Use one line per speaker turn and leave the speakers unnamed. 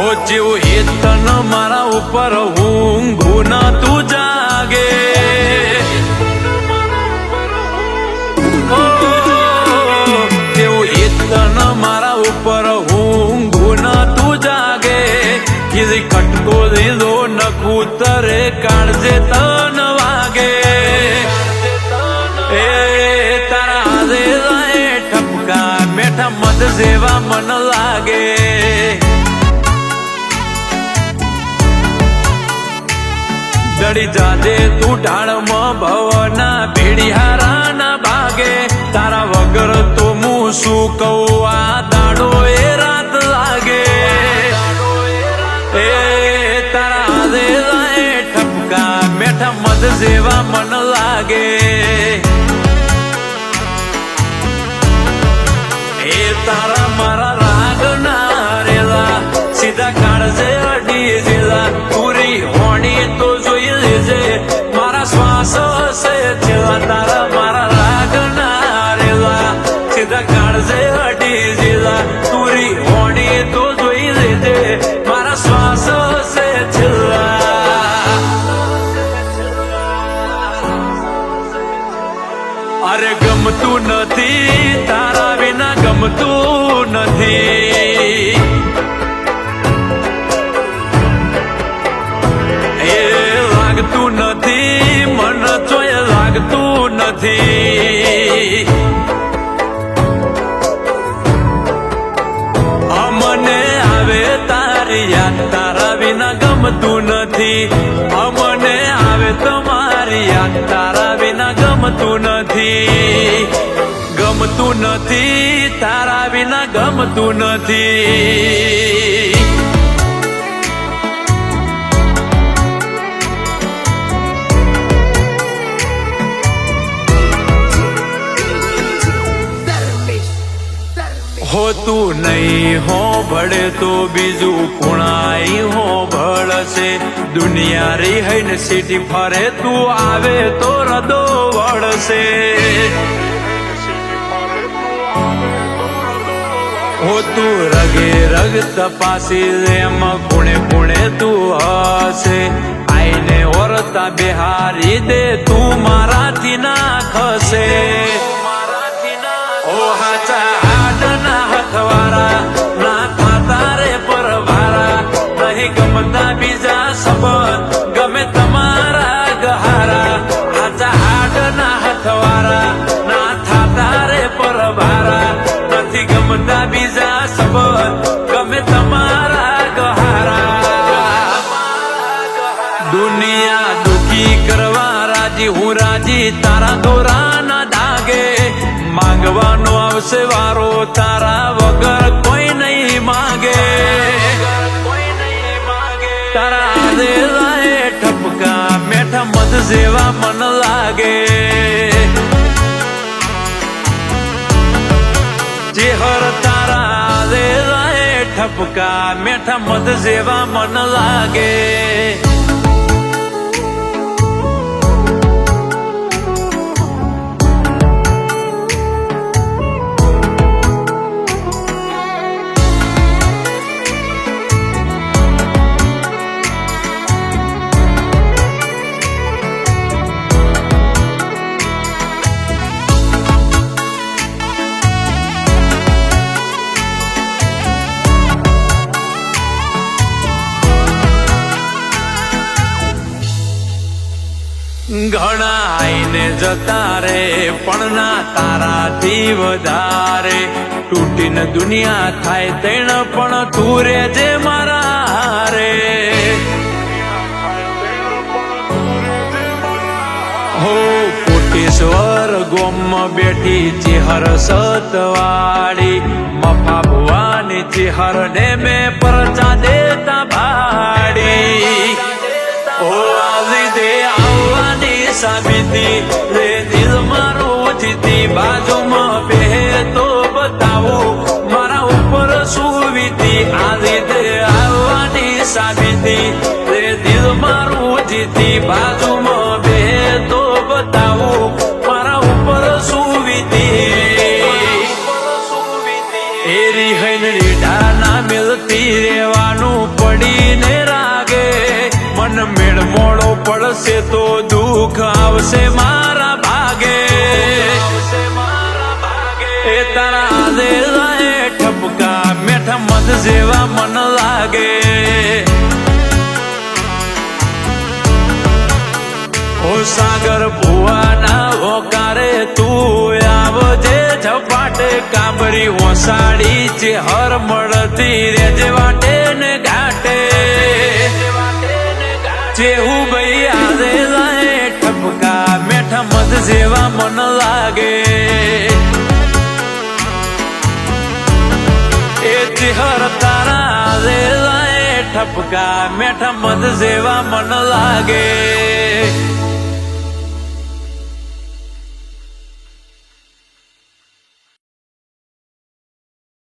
ઓ જેવું હેતન મારા ઉપર ઊંઘું ન તું જાગે, ઓ જેવું હેતન મારા ઉપર ઊંઘું ન તું જાગે, કીધી ખટકો દીધો ન કૂતરે કાળજે તન વાગે, એ તારા હાથે ઠપકા મેઠા મધ જેવા મન લાગે, ડળી જાજે તું ઢાળમાં ભવના ભેડિયારા ના ભાગે, તારા વગર તો હું શું કહું આ દાડો એ રાત લાગે, એ તારા હાથે ઠપકા મેઠા મધ જેવા મન લાગે, એ તારા મારા રાગ ના રેલા સીધા કાળજે અડી જેલા, પૂરી હોણી તો જોઈ લેજે મારા શ્વાસ હશે છેલ્લા, તારા મારા રાગ ના રેલા સીધા કાળજે અડી જેલા, પૂરી હોણી તો જોઈ લેજે મારા શ્વાસ હશે છેલ્લા, અરે ગમતું નથી તારા વિના ગમતું નથી, એ લાગતું નથી મન ચોય લાગતું નથી, અમને આવે તારી યાદ તારા વિના ગમતું નથી, અમને આવે તમારી યાદ તારા વિના ગમતું નથી, ગમતું નથી તારા વિના ગમતું નથી, હોતું નહીં હો ભળે તો બીજું કુણાઈ હો ભળશે, દુનિયા રી હૈને સીટી ફરે તું આવે તો રદો વળશે, હોતું રગે રગ તપાસી એમ કુણે કુણે તું હશે, આઈને ઓરતા બિહારી દે તું મારાથી ના ખસે, ઓ હાચા હાડના હથવારા ના થાતા રે પરવારા, નહીં ગમતા બીજા સંબંધ ગમે તમારા ગહારા, હાચા હાડના હથવારા ના થાતા રે પરવારા, નથી ગમતા બીજા સંબંધ ગમે તમારા ગહારા, દુનિયા દુખી કરવા રાજી હું રાજી તારા દોરા ના દાગે, માંગવાનો આવશે વારો તારા વગર કોઈ નહીં માગે, તારા હાથે ઠપકા મેઠા મધ જેવા મન લાગે, ચેહર તારા હાથે ઠપકા મેઠા મધ જેવા મન લાગે, ઘણા આઈને જતા રે પણ ના તારાથી વધારે, તૂટીને દુનિયા થાય તેણ પણ તું રે જે મારા રે, હો કોટેશ્વર ગોમમાં બેઠી ચેહર સતવાળી, મફા ભુવાની ચેહર ને મેં પરચા દેતા ભાડી, ઓ આવી દે આવવાની સાબિતી રે દિલ મારું જીતી, બાજુમાં બે તો બતાવું મારા ઉપર શું વીતી, આવી દે આવવાની સાબિતી રે દિલ મારું જીતી, બાજુમાં બે તો બતાવું મારા ઉપર શું વીતી, એરી હૈન રીઢા ના મિલતી જોવાનું પડીને રાગે મન મેળ મોડો પડશે તો દુઃખ આવશે મારા ભાગે એ તારા આદે લાય ઠપકા મેઠા મધ જેવા મન લાગે ઓ સાગર ભુવાના હોકારે તું આવજે ઝપાટે કાબરી ઓસાડી જે હર મળતી રેજે વાટે ને ઘાટે જેવું ભાઈ આદે લાય ઠપકા મેઠા મધ જેવા મન લાગે એ ચિહર તારા આદે લાય ઠપકા મેઠા મધ જેવા મન લાગે